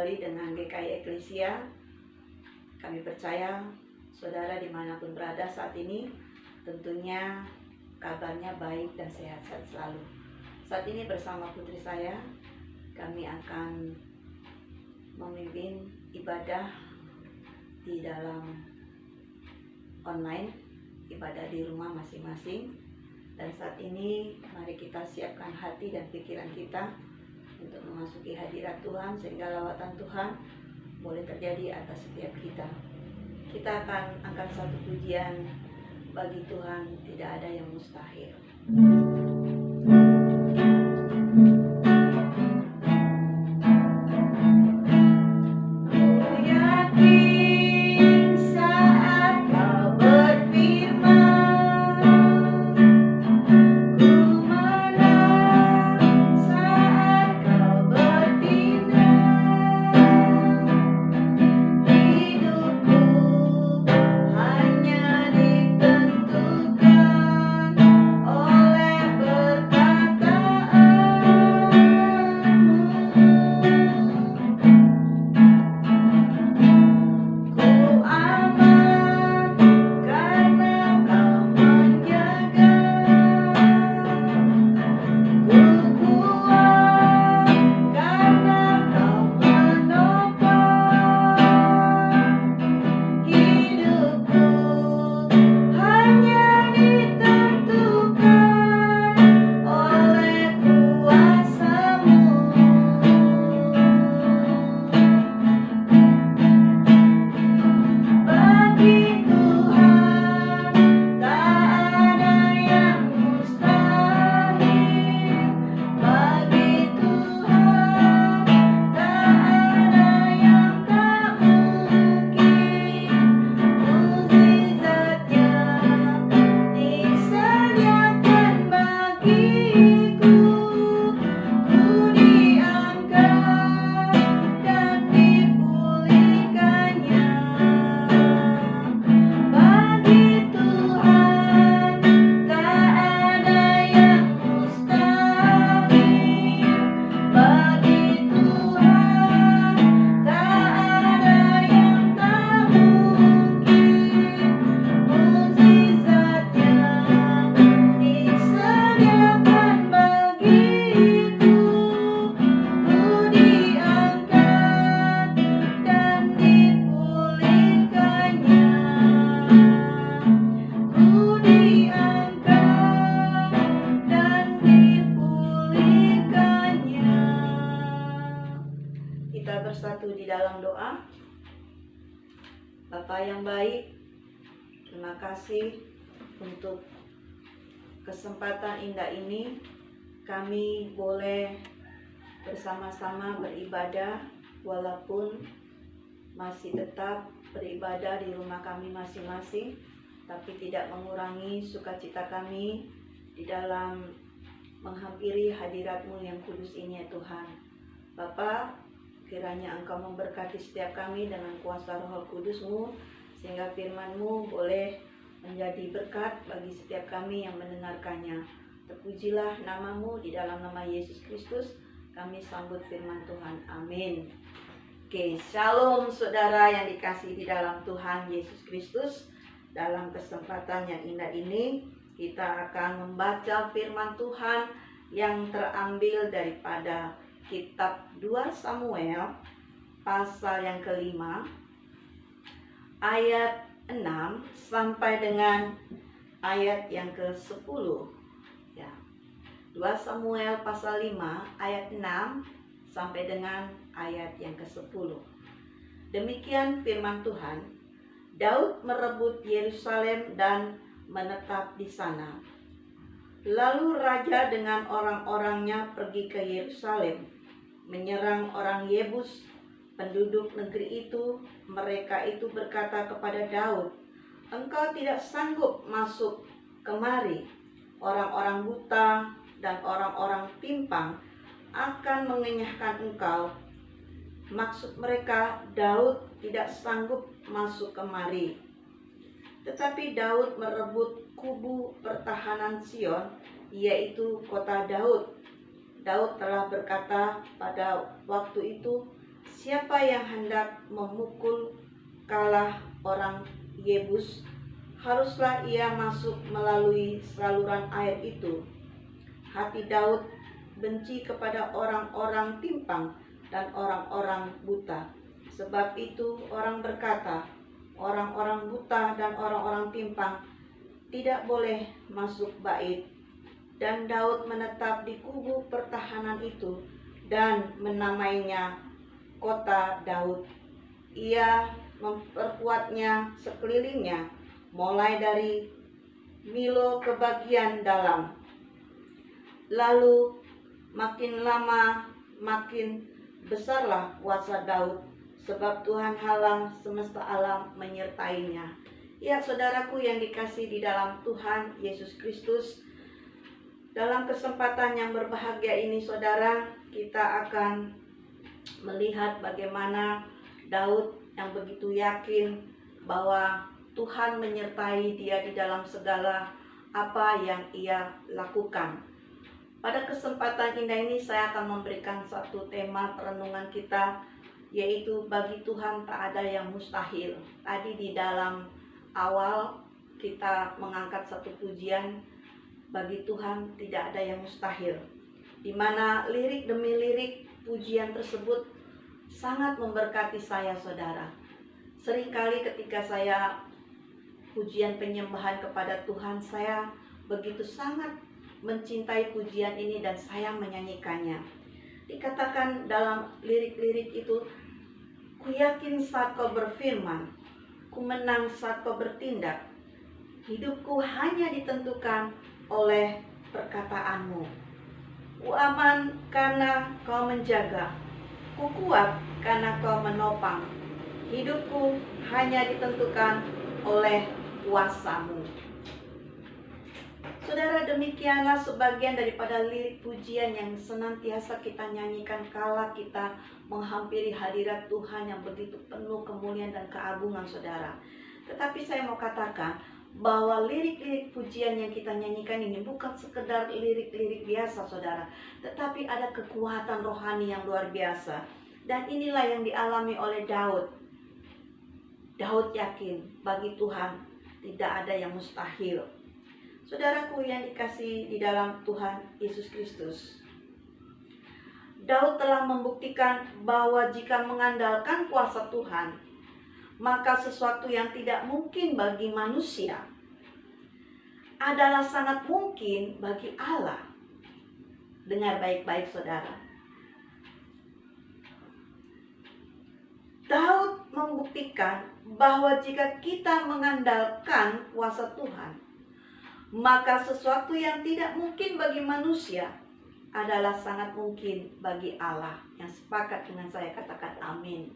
kembali dengan GKI Eklesia. Kami percaya saudara dimanapun berada saat ini tentunya kabarnya baik dan sehat-sehat selalu. Saat ini bersama putri saya, kami akan memimpin ibadah di dalam online, ibadah di rumah masing-masing. Dan saat ini mari kita siapkan hati dan pikiran kita untuk memasuki hadirat Tuhan, sehingga lawatan Tuhan boleh terjadi atas setiap kita. Kita akan angkat satu pujian, bagi Tuhan tidak ada yang mustahil. Bersatu di dalam doa. Bapa yang baik, terima kasih untuk kesempatan indah ini. Kami boleh bersama-sama beribadah, walaupun masih tetap beribadah di rumah kami masing-masing, tapi tidak mengurangi sukacita kami di dalam menghampiri hadirat-Mu yang kudus ini, ya Tuhan. Bapa, kiranya Engkau memberkati setiap kami dengan kuasa Roh Kudus-Mu, sehingga firman-Mu boleh menjadi berkat bagi setiap kami yang mendengarkannya. Terpujilah nama-Mu, di dalam nama Yesus Kristus kami sambut firman Tuhan. Amin. Oke, shalom saudara yang dikasihi di dalam Tuhan Yesus Kristus. Dalam kesempatan yang indah ini kita akan membaca firman Tuhan yang terambil daripada kitab 2 Samuel pasal yang kelima, ayat 6 sampai dengan ayat yang ke-10. Ya. 2 Samuel pasal 5 ayat 6 sampai dengan ayat yang ke-10. Demikian firman Tuhan. Daud merebut Yerusalem dan menetap di sana. Lalu raja dengan orang-orangnya pergi ke Yerusalem, menyerang orang Yebus, penduduk negeri itu. Mereka itu berkata kepada Daud, "Engkau tidak sanggup masuk kemari. Orang-orang buta dan orang-orang pimpang akan mengenyahkan engkau." Maksud mereka, Daud tidak sanggup masuk kemari. Tetapi Daud merebut kubu pertahanan Sion, yaitu kota Daud. Daud telah berkata pada waktu itu, siapa yang hendak memukul kalah orang Yebus, haruslah ia masuk melalui saluran air itu. Hati Daud benci kepada orang-orang timpang dan orang-orang buta. Sebab itu orang berkata, orang-orang buta dan orang-orang timpang tidak boleh masuk bait. Dan Daud menetap di kubu pertahanan itu dan menamainya Kota Daud. Ia memperkuatnya sekelilingnya, mulai dari Milo ke bagian dalam. Lalu makin lama makin besarlah kuasa Daud, sebab Tuhan Allah semesta alam menyertainya. Ya, saudaraku yang dikasihi di dalam Tuhan Yesus Kristus, dalam kesempatan yang berbahagia ini, saudara, kita akan melihat bagaimana Daud yang begitu yakin bahwa Tuhan menyertai dia di dalam segala apa yang ia lakukan. Pada kesempatan indah ini saya akan memberikan satu tema perenungan kita, yaitu bagi Tuhan tak ada yang mustahil. Tadi di dalam awal kita mengangkat satu pujian, bagi Tuhan tidak ada yang mustahil, di mana lirik demi lirik pujian tersebut sangat memberkati saya, saudara. Seringkali ketika saya pujian penyembahan kepada Tuhan, saya begitu sangat mencintai pujian ini dan saya menyanyikannya. Dikatakan dalam lirik-lirik itu, ku yakin saat kau berfirman, ku menang saat kau bertindak. Hidupku hanya ditentukan oleh perkataanmu. Ku aman karena kau menjaga, ku kuat karena kau menopang. Hidupku hanya ditentukan oleh kuasamu. Saudara, demikianlah sebagian daripada lirik pujian yang senantiasa kita nyanyikan kala kita menghampiri hadirat Tuhan yang begitu penuh kemuliaan dan keagungan, saudara. Tetapi saya mau katakan bahwa lirik-lirik pujian yang kita nyanyikan ini bukan sekedar lirik-lirik biasa, saudara, tetapi ada kekuatan rohani yang luar biasa. Dan inilah yang dialami oleh Daud. Daud yakin bagi Tuhan tidak ada yang mustahil. Saudaraku yang dikasihi di dalam Tuhan Yesus Kristus, Daud telah membuktikan bahwa jika mengandalkan kuasa Tuhan, maka sesuatu yang tidak mungkin bagi manusia adalah sangat mungkin bagi Allah. Dengar baik-baik, saudara. Daud membuktikan bahwa jika kita mengandalkan kuasa Tuhan, maka sesuatu yang tidak mungkin bagi manusia adalah sangat mungkin bagi Allah. Yang sepakat dengan saya katakan amin.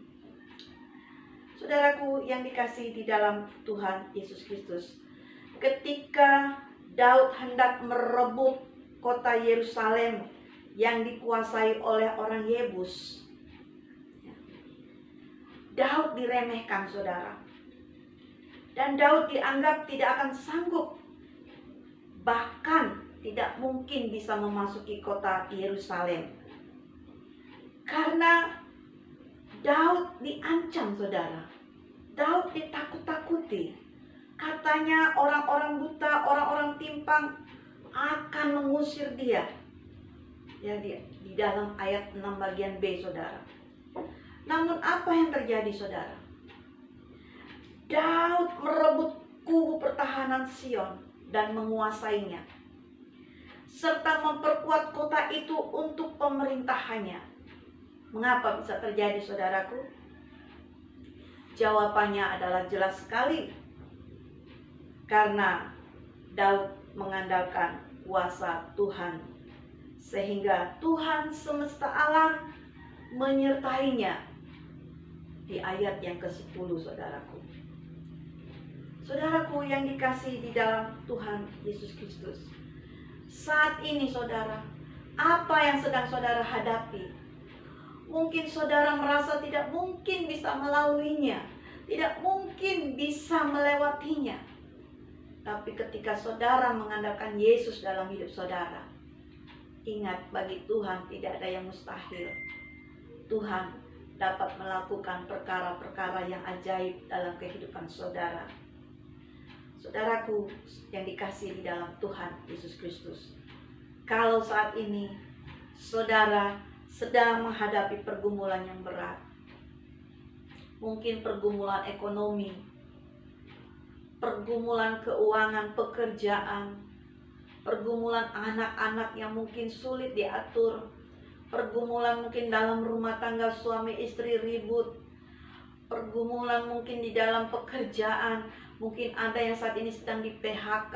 Saudaraku yang dikasihi di dalam Tuhan Yesus Kristus, ketika Daud hendak merebut kota Yerusalem yang dikuasai oleh orang Yebus, Daud diremehkan, saudara. Dan Daud dianggap tidak akan sanggup, bahkan tidak mungkin bisa memasuki kota Yerusalem. Karena Daud diancam, saudara. Daud ditakut-takuti. Katanya orang-orang buta, orang-orang timpang akan mengusir dia. Ya, di dalam ayat 6 bagian B, saudara. Namun apa yang terjadi, saudara? Daud merebut kubu pertahanan Sion dan menguasainya, serta memperkuat kota itu untuk pemerintahannya. Mengapa bisa terjadi, saudaraku? Jawabannya adalah jelas sekali. Karena Daud mengandalkan kuasa Tuhan, sehingga Tuhan semesta alam menyertainya. Di ayat yang ke-10, saudaraku. Saudaraku yang dikasihi di dalam Tuhan Yesus Kristus, saat ini, saudara, apa yang sedang saudara hadapi? Mungkin saudara merasa tidak mungkin bisa melaluinya, tidak mungkin bisa melewatinya. Tapi ketika saudara mengandalkan Yesus dalam hidup saudara, ingat, bagi Tuhan tidak ada yang mustahil. Tuhan dapat melakukan perkara-perkara yang ajaib dalam kehidupan saudara. Saudaraku yang dikasihi di dalam Tuhan Yesus Kristus, kalau saat ini saudara sedang menghadapi pergumulan yang berat, mungkin pergumulan ekonomi, pergumulan keuangan, pekerjaan, pergumulan anak-anak yang mungkin sulit diatur, pergumulan mungkin dalam rumah tangga suami istri ribut, pergumulan mungkin di dalam pekerjaan, mungkin ada yang saat ini sedang di PHK,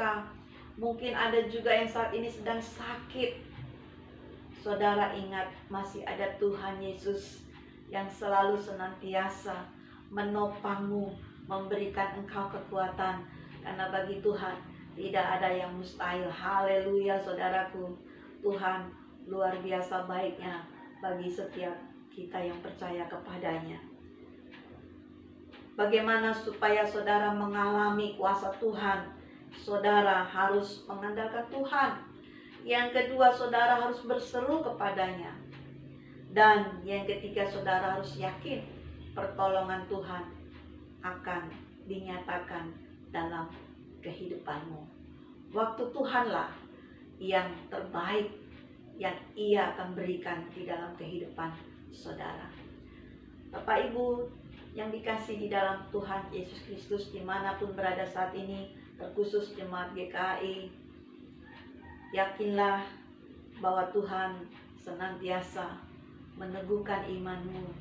mungkin ada juga yang saat ini sedang sakit. Saudara ingat, masih ada Tuhan Yesus yang selalu senantiasa menopangmu, memberikan engkau kekuatan, karena bagi Tuhan tidak ada yang mustahil. Haleluya saudaraku. Tuhan luar biasa baiknya bagi setiap kita yang percaya kepadanya. Bagaimana supaya saudara mengalami kuasa Tuhan? Saudara harus mengandalkan Tuhan. Yang kedua, saudara harus berseru kepadanya. Dan yang ketiga, saudara harus yakin pertolongan Tuhan akan dinyatakan dalam kehidupanmu. Waktu Tuhanlah yang terbaik yang Ia akan berikan di dalam kehidupan saudara. Bapak Ibu yang dikasih di dalam Tuhan Yesus Kristus, dimanapun berada saat ini, terkhusus jemaat GKI, yakinlah bahwa Tuhan senantiasa meneguhkan imanmu,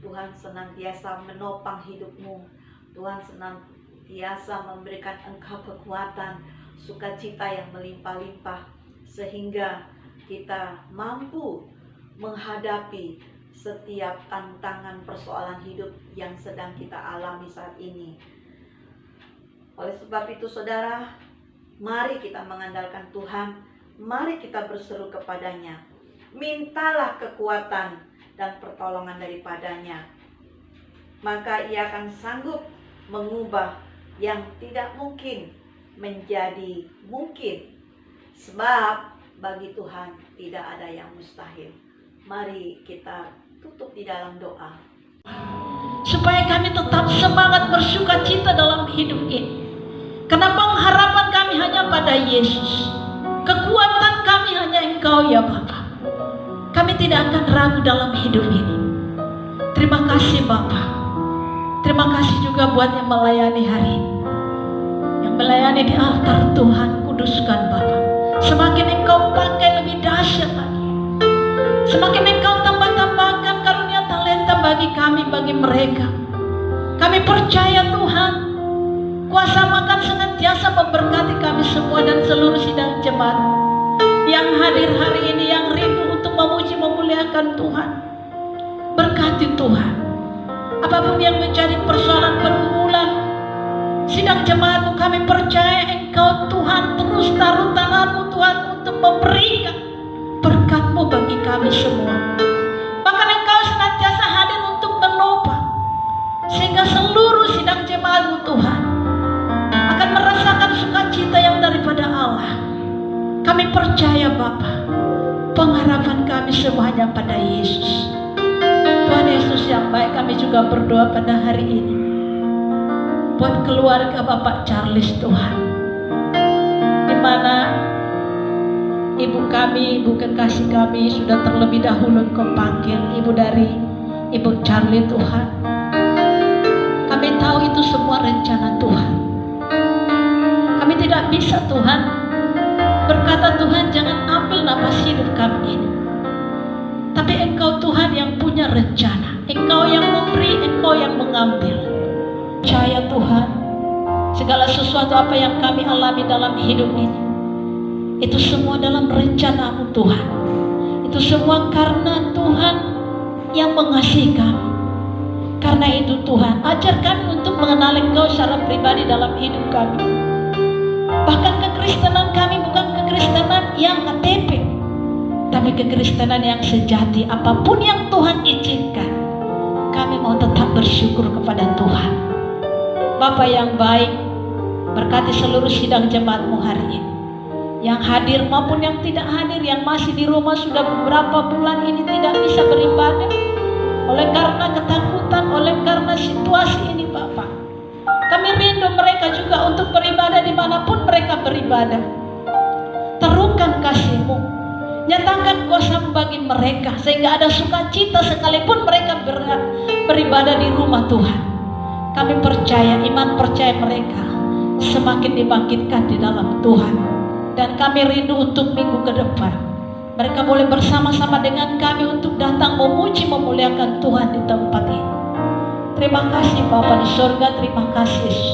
Tuhan senantiasa menopang hidupmu, Tuhan senantiasa memberikan engkau kekuatan, sukacita yang melimpah-limpah, sehingga kita mampu menghadapi setiap tantangan persoalan hidup yang sedang kita alami saat ini. Oleh sebab itu saudara, mari kita mengandalkan Tuhan, mari kita berseru kepadanya, mintalah kekuatan dan pertolongan daripadanya, maka Ia akan sanggup mengubah yang tidak mungkin menjadi mungkin, sebab bagi Tuhan tidak ada yang mustahil. Mari kita tutup di dalam doa, supaya kami tetap semangat bersuka cita dalam hidup ini. Karena pengharapan kami hanya pada Yesus, kekuatan kami hanya Engkau ya Bapa. Kami tidak akan ragu dalam hidup ini. Terima kasih Bapa. Terima kasih juga buat yang melayani hari ini, yang melayani di altar Tuhan. Kuduskan Bapa, semakin Engkau pakai lebih dahsyat lagi, semakin Engkau tambah-tambahkan karunia talenta bagi kami, bagi mereka. Kami percaya Tuhan, kuasa makan senantiasa memberkati kami semua dan seluruh sidang jemaat yang hadir hari ini, yang rindu untuk memuji memuliakan Tuhan. Berkati Tuhan, apapun yang menjadi persoalan pergumulan sidang jemaat-Mu, kami percaya Engkau Tuhan terus taruh tangan-Mu Tuhan untuk memberikan berkat-Mu bagi kami semua. Bahkan Engkau senantiasa hadir untuk menopang, sehingga seluruh sidang jemaat-Mu Tuhan akan merasakan sukacita yang daripada Allah. Kami percaya Bapa, pengharapan kami semuanya pada Yesus. Tuhan Yesus yang baik, kami juga berdoa pada hari ini buat keluarga Bapak Charles Tuhan, di mana ibu kami, ibu kekasih kami sudah terlebih dahulu Engkau panggil, ibu dari Ibu Charlie Tuhan. Kami tahu itu semua rencana Tuhan. Kami tidak bisa Tuhan berkata Tuhan jangan ambil napas hidup kami ini, tapi Engkau Tuhan yang punya rencana, Engkau yang memberi, Engkau yang mengambil. Percaya Tuhan, segala sesuatu apa yang kami alami dalam hidup ini, itu semua dalam rencana-Mu Tuhan. Itu semua karena Tuhan yang mengasihi kami. Karena itu Tuhan, ajar kami untuk mengenal Engkau secara pribadi dalam hidup kami. Bahkan kekristenan kami bukan kekristenan yang KTP, tapi kekristenan yang sejati. Apapun yang Tuhan izinkan, kami mau tetap bersyukur kepada Tuhan. Bapa yang baik, berkati seluruh sidang jemaat-Mu hari ini, yang hadir maupun yang tidak hadir, yang masih di rumah sudah beberapa bulan ini tidak bisa beribadah. oleh karena ketakutan, oleh karena situasi ini Bapa. Kami rindu mereka juga untuk beribadah dimanapun mereka beribadah. Terukan kasih-Mu, nyatakan kuasa-Mu bagi mereka, sehingga ada sukacita sekalipun mereka beribadah di rumah Tuhan. Kami percaya, iman percaya mereka semakin dibangkitkan di dalam Tuhan. Dan kami rindu untuk minggu ke depan mereka boleh bersama-sama dengan kami untuk datang memuji memuliakan Tuhan di tempat ini. Terima kasih Bapa di surga, terima kasih Yesus.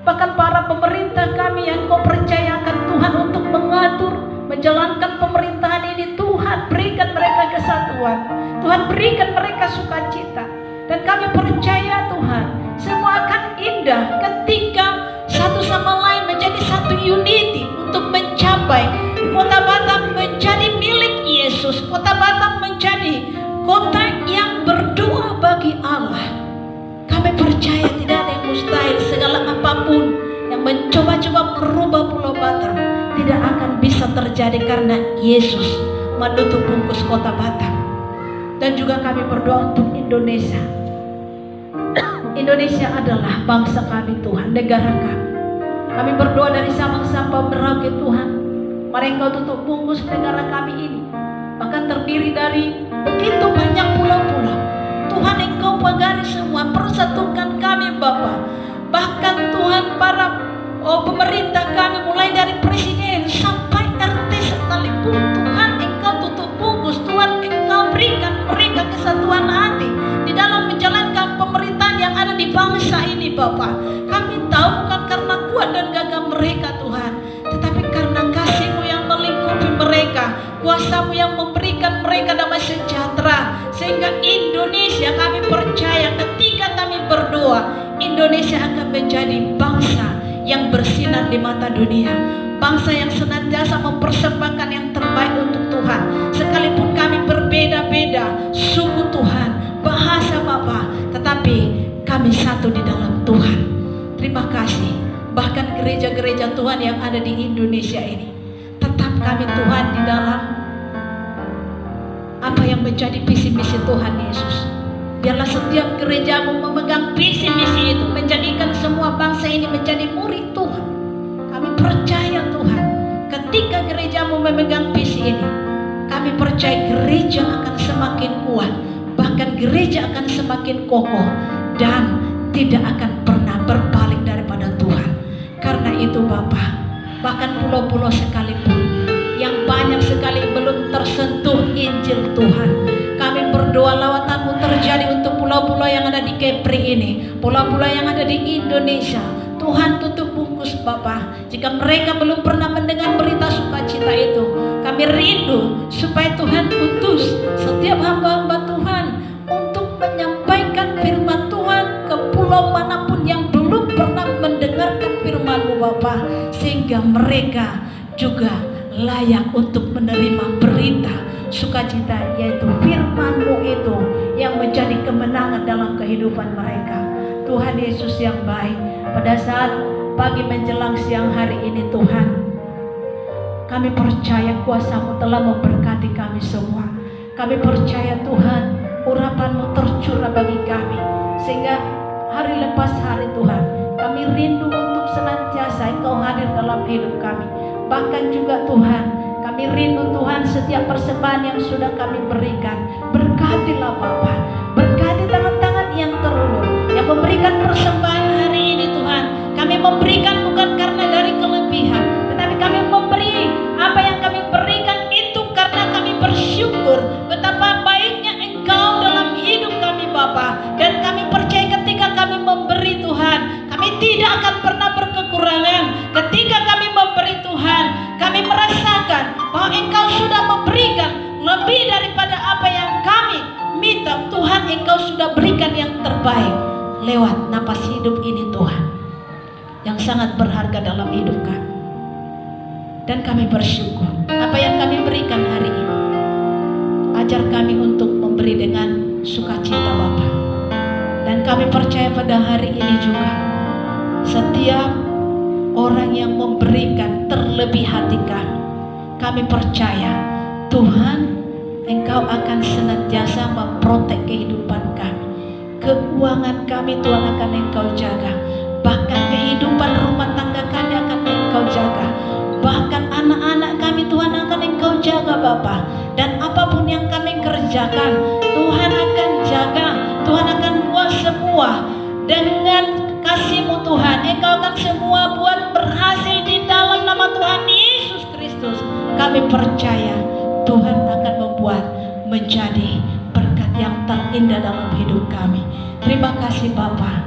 Bahkan para pemerintah kami yang Kau percayakan Tuhan untuk mengatur, menjalankan pemerintahan ini, Tuhan berikan mereka kesatuan, Tuhan berikan mereka sukacita. Dan kami percaya Tuhan, semua akan indah ketika satu sama lain menjadi satu unity untuk mencapai Kota Batam menjadi milik Yesus. Kota Batam menjadi kota yang berdoa bagi Allah. Kami percaya tidak ada yang mustahil. Segala apapun yang mencoba-coba merubah Pulau Batam tidak akan bisa terjadi karena Yesus menutup bungkus Kota Batam. Dan juga kami berdoa untuk Indonesia. Indonesia adalah bangsa kami Tuhan, negara kami. Kami berdoa dari Sabang sampai Merauke Tuhan, mari Engkau tutup bungkus negara kami ini. Bahkan terdiri dari begitu banyak pulau-pulau. Tuhan Engkau pagari semua, persatukan kami Bapa. Bahkan Tuhan para pemerintah kami mulai dari presiden sampai RT sekalipun, Tuhan Engkau tutup bungkus. Tuhan Engkau berikan mereka kesatuan hati di dalam menjalankan pemerintahan yang ada di bangsa ini Bapa. Kami tahu bukan karena kuat dan gagah mereka Tuhan, tetapi karena kasih-Mu yang melingkupi mereka, kuasa-Mu yang memberikan mereka damai sejahtera. Sehingga Indonesia, kami percaya ketika kami berdoa, Indonesia akan menjadi bangsa yang bersinar di mata dunia, bangsa yang senantiasa mempersembahkan yang terbaik untuk Tuhan. Sekalipun kami berbeda-beda suku Tuhan, bahasa Bapa, tetapi kami satu di dalam Tuhan. Terima kasih. Bahkan gereja-gereja Tuhan yang ada di Indonesia ini, tetap kami Tuhan di dalam apa yang menjadi visi misi Tuhan Yesus. Biarlah setiap gereja-Mu memegang visi misi itu, menjadikan semua bangsa ini menjadi murid Tuhan. Kami percaya Tuhan, ketika gereja-Mu memegang visi ini, kami percaya gereja akan semakin kuat, bahkan gereja akan semakin kokoh dan tidak akan pernah berpaling daripada Tuhan. Karena itu Bapa, bahkan pulau-pulau sekalipun yang banyak sekali belum tersentuh Injil Tuhan, kami berdoa lawatan-Mu terjadi untuk pulau-pulau yang ada di Kepri ini, pulau-pulau yang ada di Indonesia. Tuhan tutup bungkus Bapa. Jika mereka belum pernah mendengar berita sukacita itu, kami rindu supaya Tuhan utus setiap hamba-hamba Tuhan untuk menyampaikan firman Tuhan ke pulau manapun yang belum pernah mendengarkan firman-Mu Bapa, sehingga mereka juga layak untuk menerima berita sukacita, yaitu firman-Mu itu yang menjadi kemenangan dalam kehidupan mereka. Tuhan Yesus yang baik, pada saat pagi menjelang siang hari ini Tuhan, kami percaya kuasa-Mu telah memberkati kami semua. Kami percaya Tuhan, urapan-Mu tercurah bagi kami, sehingga hari lepas hari Tuhan, kami rindu untuk senantiasa Engkau hadir dalam hidup kami. Bahkan juga Tuhan, kami rindu Tuhan setiap persembahan yang sudah kami berikan. Berkatilah Bapa, berkati tangan-tangan yang terulur yang memberikan persembahan hari ini Tuhan. Kami memberikan bukan karena dari kelebihan, tetapi kami memberi apa yang kami berikan itu karena kami bersyukur betapa baiknya Engkau dalam hidup kami Bapa. Dan kami percaya ketika kami memberi Tuhan, kami tidak akan pernah berkekurangan. Ketika kami memberi Tuhan, kami merasakan bahwa Engkau sudah memberikan lebih daripada apa yang kami minta. Tuhan, Engkau sudah berikan yang terbaik lewat napas hidup ini Tuhan, yang sangat berharga dalam hidup kami. Dan kami bersyukur apa yang kami berikan hari ini. Ajar kami untuk memberi dengan sukacita Bapa. Dan kami percaya pada hari ini juga, setiap orang yang memberikan terlebih hati kami percaya Tuhan Engkau akan senantiasa memprotek kehidupan kami. Keuangan kami Tuhan akan Engkau jaga. Bahkan kehidupan rumah tangga kami akan Engkau jaga. Bahkan anak-anak kami Tuhan akan Engkau jaga Bapa. Dan apapun yang kami kerjakan, Tuhan akan jaga. Tuhan akan buat semua dengan kasih-Mu Tuhan. Engkau akan semua buat berhasil di dalam nama Tuhan Yesus Kristus. Kami percaya Tuhan akan membuat menjadi berkat yang terindah dalam hidup kami. Terima kasih Bapa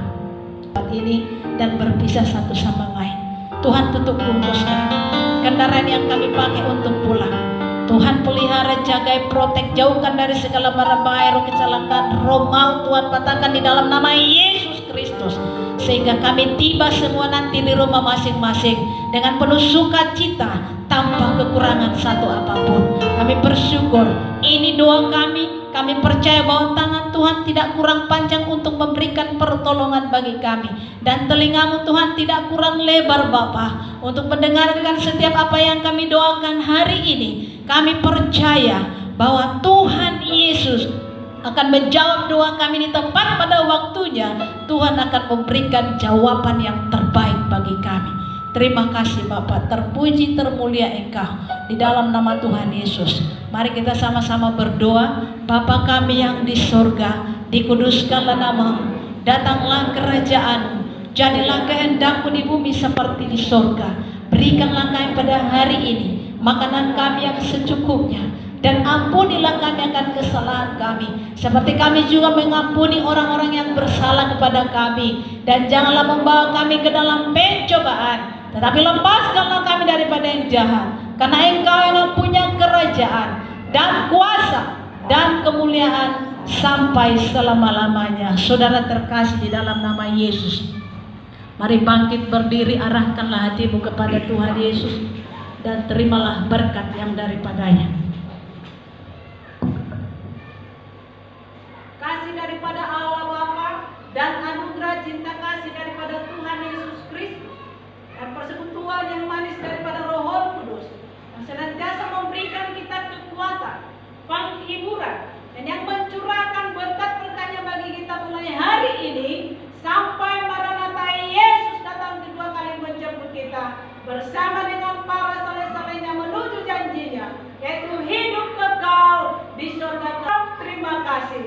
saat ini dan berpisah satu sama lain. Tuhan tutup bungkusnya kendaraan yang kami pakai untuk pulang. Tuhan pelihara, jaga, protek, jauhkan dari segala mara bahaya, roh kecelakaan, roh maut. Tuhan patahkan di dalam nama Yesus Kristus, sehingga kami tiba semua nanti di rumah masing-masing dengan penuh sukacita, tanpa kekurangan satu apapun. Kami bersyukur, ini doa kami. Kami percaya bahwa tangan Tuhan tidak kurang panjang untuk memberikan pertolongan bagi kami, dan telinga-Mu Tuhan tidak kurang lebar Bapa untuk mendengarkan setiap apa yang kami doakan hari ini. Kami percaya bahwa Tuhan Yesus akan menjawab doa kami di tempat pada waktunya. Tuhan akan memberikan jawaban yang terbaik bagi kami. Terima kasih Bapa, terpuji termulia Engkau di dalam nama Tuhan Yesus. Mari kita sama-sama berdoa. Bapa kami yang di sorga, dikuduskanlah nama-Mu, datanglah kerajaan-Mu, jadilah kehendak-Mu di bumi seperti di sorga. Berikanlah kami pada hari ini makanan kami yang secukupnya, dan ampunilah kami akan kesalahan kami, seperti kami juga mengampuni orang-orang yang bersalah kepada kami. Dan janganlah membawa kami ke dalam pencobaan, tetapi lepaskanlah kami daripada yang jahat. Karena Engkau yang punya kerajaan dan kuasa dan kemuliaan sampai selama-lamanya. Saudara terkasih di dalam nama Yesus, mari bangkit berdiri, arahkanlah hatimu kepada Tuhan Yesus, dan terimalah berkat yang daripadanya. Kasih daripada Allah Bapa dan anugerah cinta kasih daripada Tuhan Yesus Kristus dan persekutuan yang manis daripada Roh Kudus yang senantiasa memberikan kita kekuatan, penghiburan, dan yang mencurahkan berkat-berkatnya bagi kita mulai hari ini sampai Maranatha Yesus datang kedua kali menjemput kita, bersama dengan para saleh-salehnya menuju janjinya, yaitu hidup kekal di surga. Terima kasih.